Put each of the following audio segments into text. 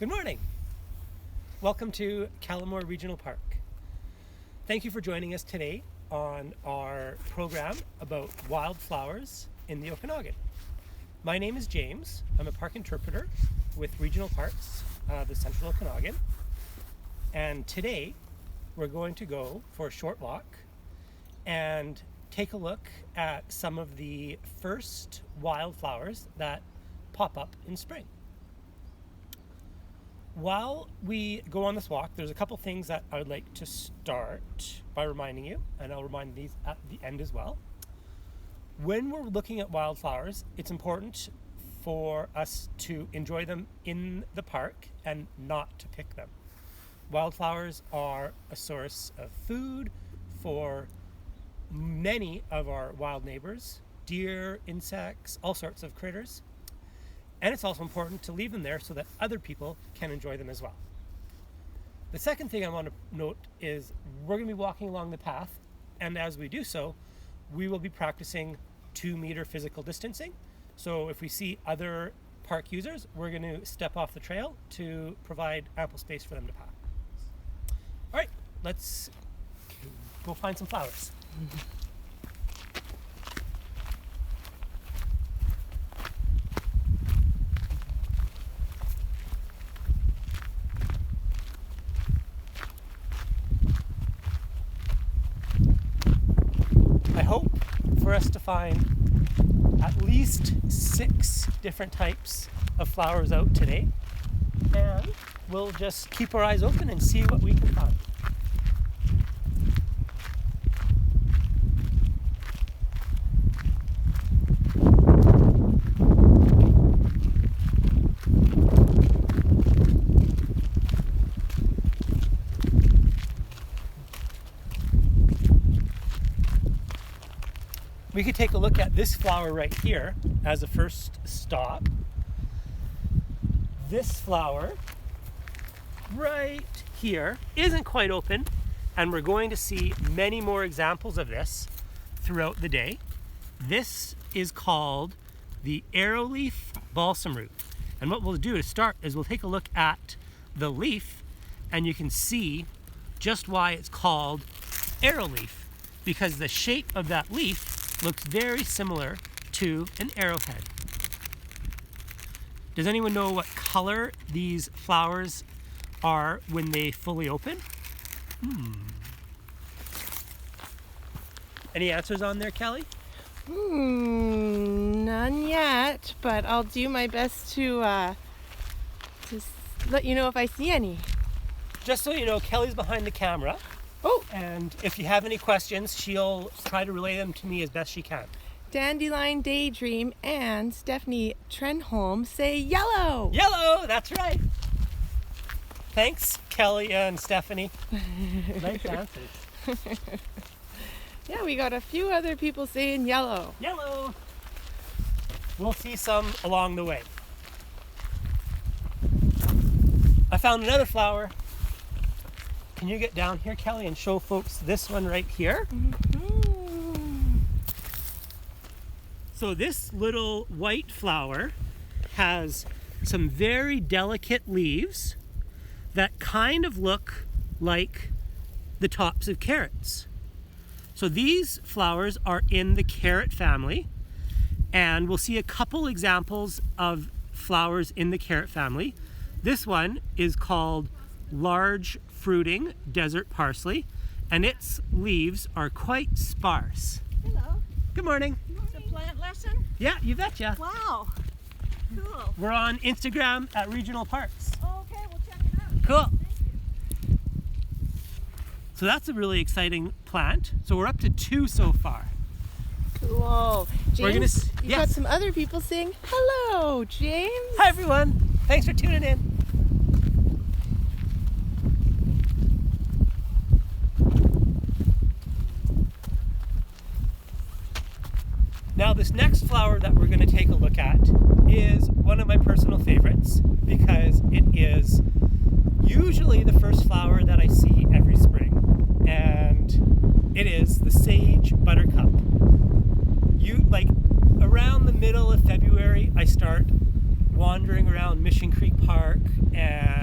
Good morning. Welcome to Calamore Regional Park. Thank you for joining us today on our program about wildflowers in the Okanagan. My name is James. I'm a park interpreter with Regional Parks, the Central Okanagan. And today we're going to go for a short walk and take a look at some of the first wildflowers that pop up in spring. While we go on this walk, there's a couple things that I would like to start by reminding you, and I'll remind these at the end as well. When we're looking at wildflowers, it's important for us to enjoy them in the park and not to pick them. Wildflowers are a source of food for many of our wild neighbors, deer, insects, all sorts of critters. And it's also important to leave them there so that other people can enjoy them as well. The second thing I want to note is we're going to be walking along the path, and as we do so, we will be practicing 2-meter physical distancing. So if we see other park users, we're going to step off the trail to provide ample space for them to pass. All right, let's go find some flowers. I hope for us to find at least 6 different types of flowers out today, and we'll just keep our eyes open and see what we can find. We could take a look at this flower right here as a first stop. This flower right here isn't quite open, and we're going to see many more examples of this throughout the day. This is called the arrowleaf balsam root. And what we'll do to start is we'll take a look at the leaf, and you can see just why it's called arrowleaf, because the shape of that leaf looks very similar to an arrowhead. Does anyone know what color these flowers are when they fully open? Any answers on there, Kelly? None yet, but I'll do my best to let you know if I see any. Just so you know, Kelly's behind the camera. Oh, And if you have any questions, she'll try to relay them to me as best she can. Dandelion Daydream and Stephanie Trenholm say yellow. Yellow, that's right. Thanks, Kelly and Stephanie. Nice answers. Yeah, we got a few other people saying yellow. Yellow. We'll see some along the way. I found another flower. Can you get down here, Kelly, and show folks this one right here? So this little white flower has some very delicate leaves that kind of look like the tops of carrots. So these flowers are in the carrot family, and we'll see a couple examples of flowers in the carrot family. This one is called large fruiting desert parsley, and its leaves are quite sparse. Hello. Good morning. It's a plant lesson? Yeah, you betcha. Wow. Cool. We're on Instagram at Regional Parks. Oh, okay, we'll check it out. Cool. Thank you. So that's a really exciting plant. So we're up to 2 so far. Cool. We're James, gonna you yes. got some other people saying hello, James. Hi everyone. Thanks for tuning in. Now this next flower that we're going to take a look at is one of my personal favorites because it is usually the first flower that I see every spring, and it is the sage buttercup. Around the middle of February I start wandering around Mission Creek Park and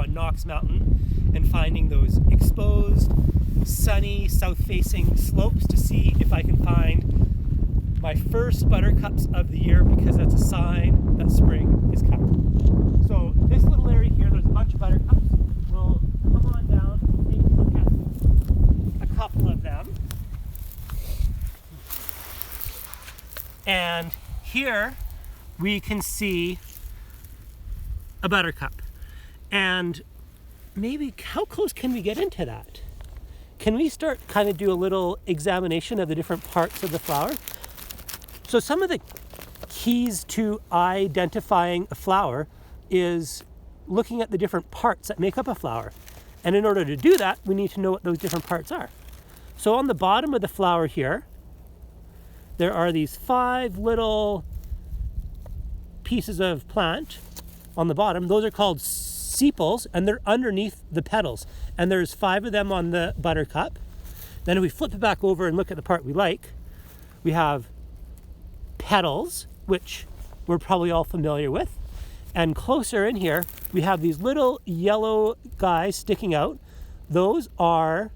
on Knox Mountain and finding those exposed, sunny, south-facing slopes to see if I can find my first buttercups of the year, because that's a sign that spring is coming. So this little area here, there's a bunch of buttercups. We'll come on down and take a look at a couple of them. And here we can see a buttercup. And maybe how close can we get into that? Can we start kind of do a little examination of the different parts of the flower? So some of the keys to identifying a flower is looking at the different parts that make up a flower. And in order to do that, we need to know what those different parts are. So on the bottom of the flower here, there are these 5 little pieces of plant on the bottom. Those are called sepals, and they're underneath the petals. And there's 5 of them on the buttercup. Then if we flip it back over and look at the part we like, we have petals, which we're probably all familiar with. And closer in here, we have these little yellow guys sticking out. Those are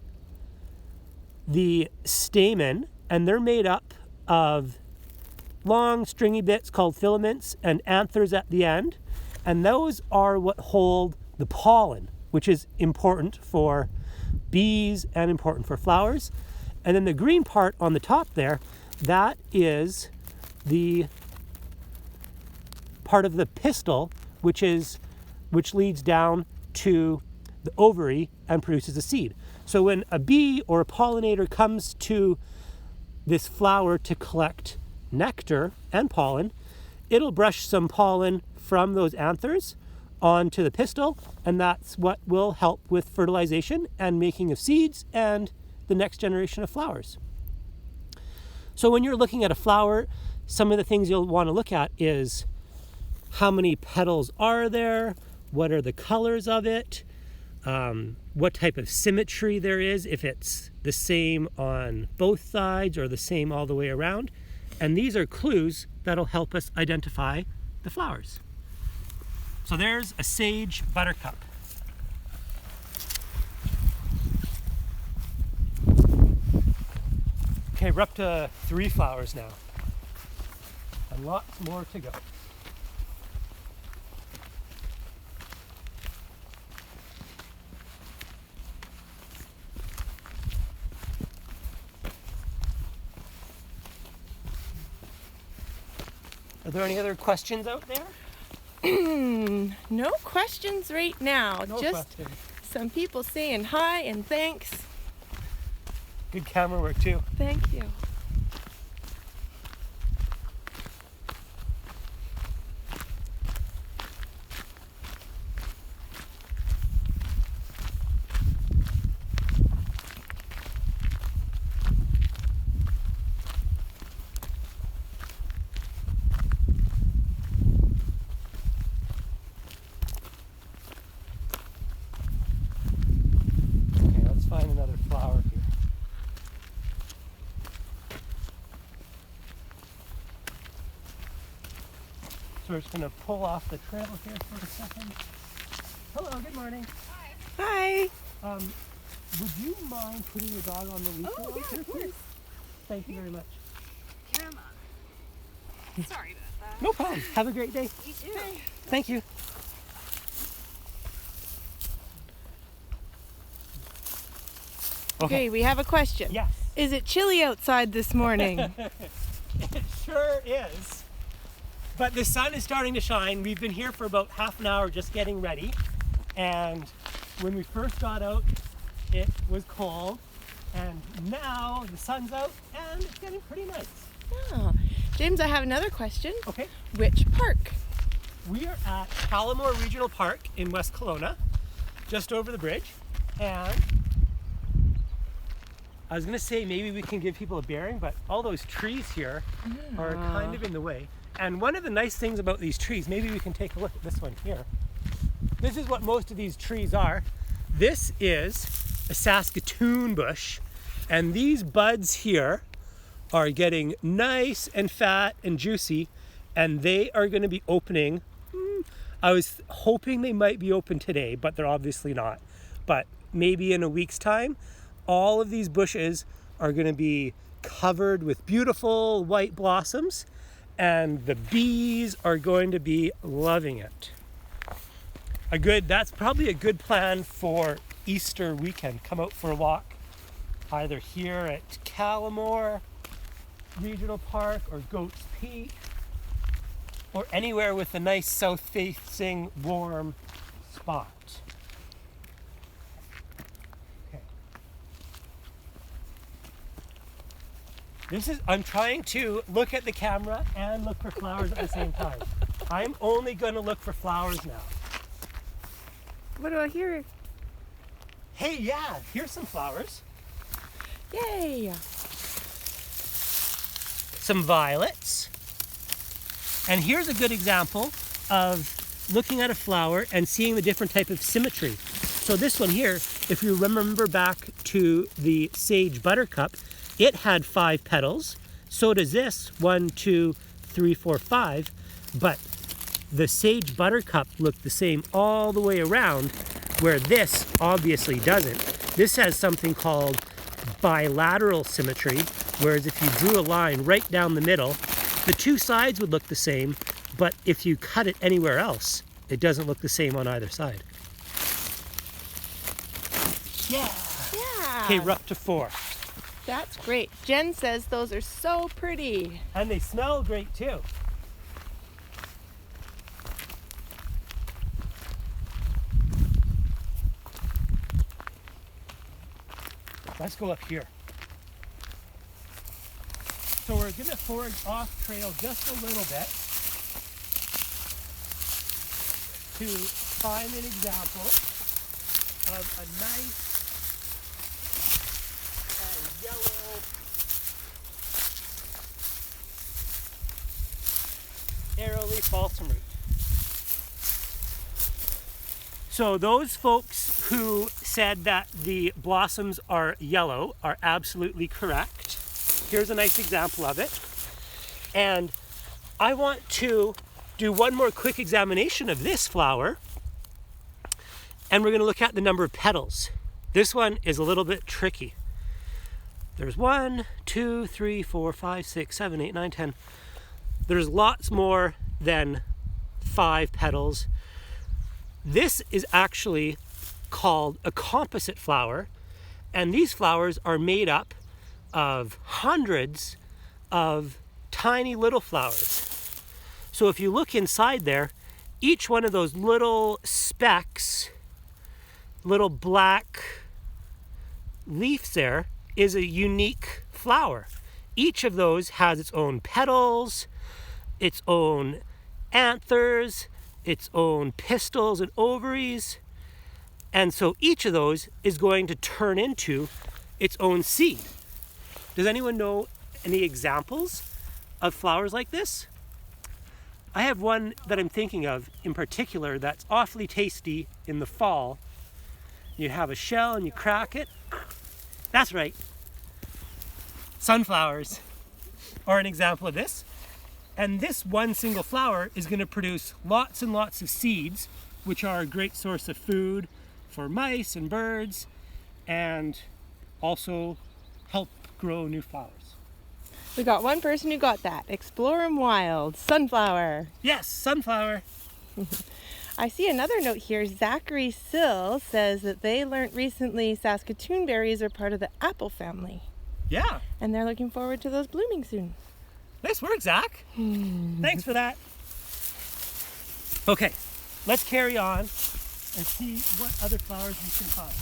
the stamen, and they're made up of long stringy bits called filaments and anthers at the end. And those are what hold the pollen, which is important for bees and important for flowers. And then the green part on the top there, that is the part of the pistil, which leads down to the ovary and produces a seed. So when a bee or a pollinator comes to this flower to collect nectar and pollen, it'll brush some pollen from those anthers onto the pistil, and that's what will help with fertilization and making of seeds and the next generation of flowers. So when you're looking at a flower, some of the things you'll want to look at is how many petals are there, what are the colors of it, what type of symmetry there is, if it's the same on both sides or the same all the way around. And these are clues that'll help us identify the flowers. So there's a sage buttercup. Okay, we're up to 3 flowers now, and lots more to go. Are there any other questions out there? No questions right now. No Just questions. some people saying hi and thanks. Good camera work too. Thank you. Okay, let's find another flower here. So we're just going to pull off the trail here for a second. Hello, good morning. Hi. Would you mind putting your dog on the leash? Oh, yeah, here, of course. please? Thank you very much. Come on. Sorry about that. No problem. Have a great day. You too. Thank you. Okay, we have a question. Yes. Is it chilly outside this morning? It sure is. But the sun is starting to shine. We've been here for about half an hour just getting ready. And when we first got out, it was cold. And now the sun's out and it's getting pretty nice. Oh. James, I have another question. Okay. Which park? We are at Palomore Regional Park in West Kelowna, just over the bridge. And I was going to say maybe we can give people a bearing, but all those trees here are kind of in the way. And one of the nice things about these trees, maybe we can take a look at this one here. This is what most of these trees are. This is a Saskatoon bush, and these buds here are getting nice and fat and juicy, and they are going to be opening I was hoping they might be open today, but they're obviously not. But maybe in a week's time, all of these bushes are going to be covered with beautiful white blossoms, and the bees are going to be loving it. That's probably a good plan for Easter weekend. Come out for a walk, either here at Callamore Regional Park or Goats Peak, or anywhere with a nice south-facing warm spot. Okay. I'm trying to look at the camera and look for flowers at the same time. I'm only going to look for flowers now. What do I hear? Hey, yeah, here's some flowers. Yay! Some violets. And here's a good example of looking at a flower and seeing the different type of symmetry. So this one here, if you remember back to the sage buttercup, it had 5 petals. So does this, 1, 2, 3, 4, 5. But the sage buttercup looked the same all the way around, where this obviously doesn't. This has something called bilateral symmetry, whereas if you drew a line right down the middle, the 2 sides would look the same, but if you cut it anywhere else, it doesn't look the same on either side. Yeah. Yeah. Okay, we're up to 4. That's great. Jen says those are so pretty. And they smell great too. Let's go up here. So we're going to forage off trail just a little bit to find an example of a nice yellow arrowleaf balsam root. So those folks who said that the blossoms are yellow are absolutely correct. Here's a nice example of it. And I want to do one more quick examination of this flower. And we're going to look at the number of petals. This one is a little bit tricky. There's 1, 2, 3, 4, 5, 6, 7, 8, 9, 10. There's lots more than 5 petals. This is actually called a composite flower, and these flowers are made up of hundreds of tiny little flowers. So if you look inside there, each one of those little specks, little black leaves there, is a unique flower. Each of those has its own petals, its own anthers, its own pistils and ovaries. And so each of those is going to turn into its own seed. Does anyone know any examples of flowers like this? I have one that I'm thinking of in particular that's awfully tasty in the fall. You have a shell and you crack it. That's right. Sunflowers are an example of this. And this one single flower is going to produce lots and lots of seeds, which are a great source of food for mice and birds, and also help grow new flowers. We got one person who got that. Explore 'em wild. Sunflower. Yes, sunflower. I see another note here. Zachary Sill says that they learned recently Saskatoon berries are part of the apple family. Yeah. And they're looking forward to those blooming soon. Nice work, Zach. Thanks for that. Okay, let's carry on and see what other flowers we can find.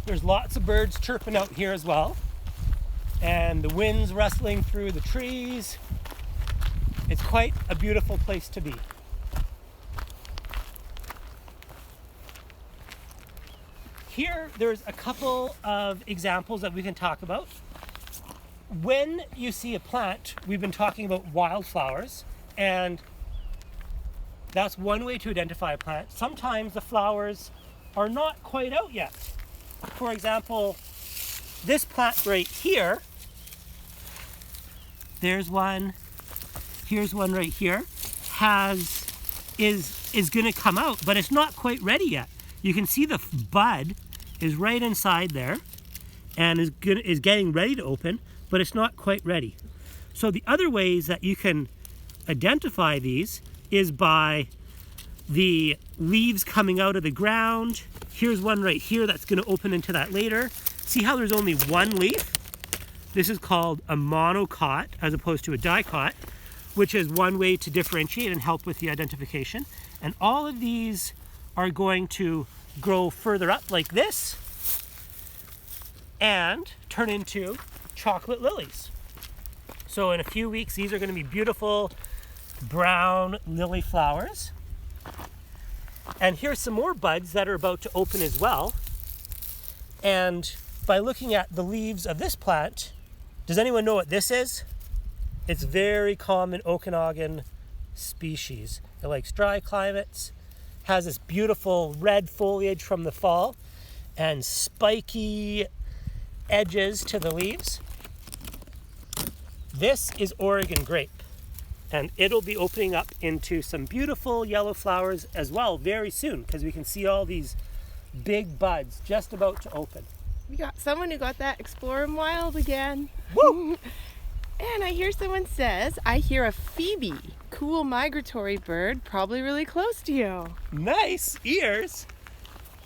There's lots of birds chirping out here as well. And the wind's rustling through the trees. It's quite a beautiful place to be. here there's a couple of examples that we can talk about. When you see a plant, we've been talking about wildflowers, and that's one way to identify a plant. Sometimes the flowers are not quite out yet. For example, this plant right here, there's one, here's one right here, is going to come out, but it's not quite ready yet. You can see the bud is right inside there and is getting ready to open, but it's not quite ready. So the other ways that you can identify these is by the leaves coming out of the ground. Here's one right here that's going to open into that later. See how there's only one leaf? This is called a monocot as opposed to a dicot, which is one way to differentiate and help with the identification. And all of these are going to grow further up like this and turn into chocolate lilies. So in a few weeks, these are going to be beautiful brown lily flowers. And here's some more buds that are about to open as well. And by looking at the leaves of this plant, does anyone know what this is? It's very common Okanagan species. It likes dry climates, has this beautiful red foliage from the fall, and spiky edges to the leaves. This is Oregon grape, and it'll be opening up into some beautiful yellow flowers as well very soon, because we can see all these big buds just about to open. We got someone who got that Exploring Wild again. Woo! And I hear someone says, I hear a phoebe, cool migratory bird, probably really close to you. Nice ears.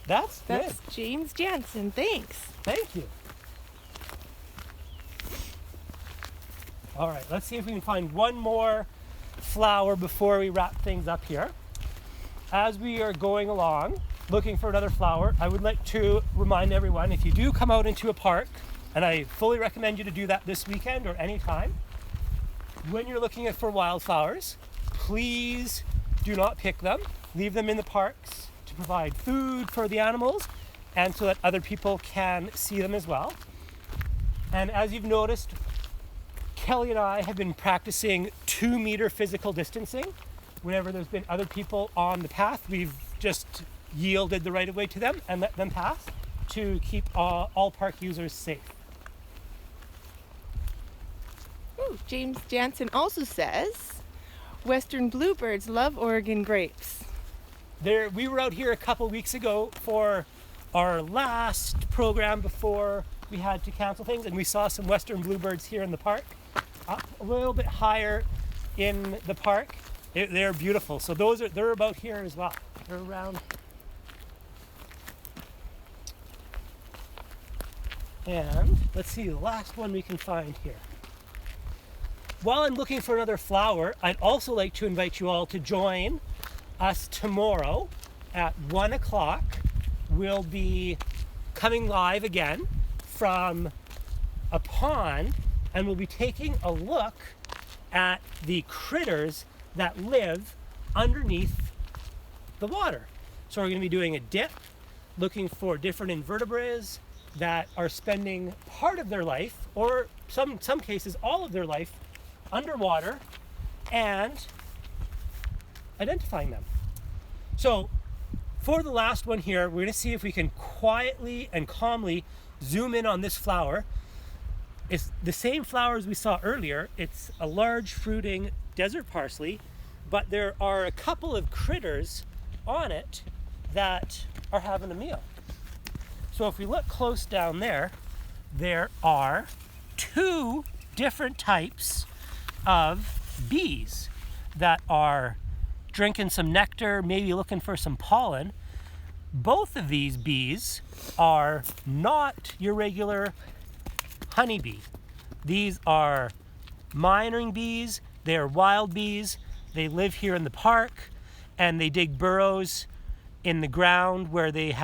That's good. That's James Jansen. Thanks. Thank you. All right, let's see if we can find one more flower before we wrap things up here. As we are going along, looking for another flower, I would like to remind everyone, if you do come out into a park, and I fully recommend you to do that this weekend or anytime, when you're looking for wildflowers, please do not pick them. Leave them in the parks to provide food for the animals and so that other people can see them as well. And as you've noticed, Kelly and I have been practicing 2-meter physical distancing. Whenever there's been other people on the path, we've just yielded the right of way to them and let them pass to keep all park users safe. Ooh, James Jansen also says, Western bluebirds love Oregon grapes. We were out here a couple weeks ago for our last program before we had to cancel things, and we saw some Western bluebirds here in the park, up a little bit higher in the park. They're beautiful. So they're about here as well. They're around. And let's see, the last one we can find here. While I'm looking for another flower, I'd also like to invite you all to join us tomorrow at 1 o'clock. We'll be coming live again from a pond, and we'll be taking a look at the critters that live underneath the water. So we're going to be doing a dip, looking for different invertebrates that are spending part of their life, or some cases all of their life, underwater, and identifying them. So for the last one here, we're going to see if we can quietly and calmly zoom in on this flower. It's the same flower as we saw earlier. It's a large fruiting desert parsley, but there are a couple of critters on it that are having a meal. So if we look close down there, there are 2 different types of bees that are drinking some nectar, maybe looking for some pollen. Both of these bees are not your regular honeybee. These are mining bees. They are wild bees. They live here in the park, and they dig burrows in the ground where they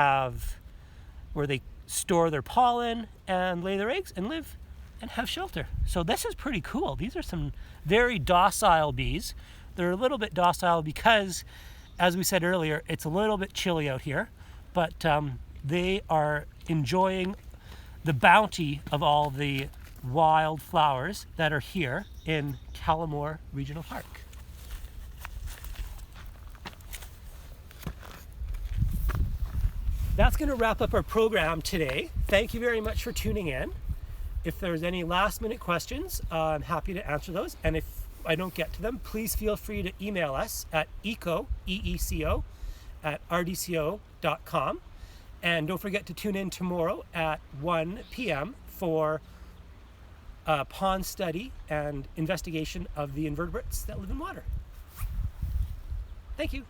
store their pollen and lay their eggs and live and have shelter. So this is pretty cool. These are some very docile bees. They're a little bit docile because, as we said earlier, it's a little bit chilly out here, but they are enjoying the bounty of all the wildflowers that are here in Callamore Regional Park. That's going to wrap up our program today. Thank you very much for tuning in. If there's any last minute questions, I'm happy to answer those. And if I don't get to them, please feel free to email us at eeco at rdco.com. And don't forget to tune in tomorrow at 1 p.m. for a pond study and investigation of the invertebrates that live in water. Thank you.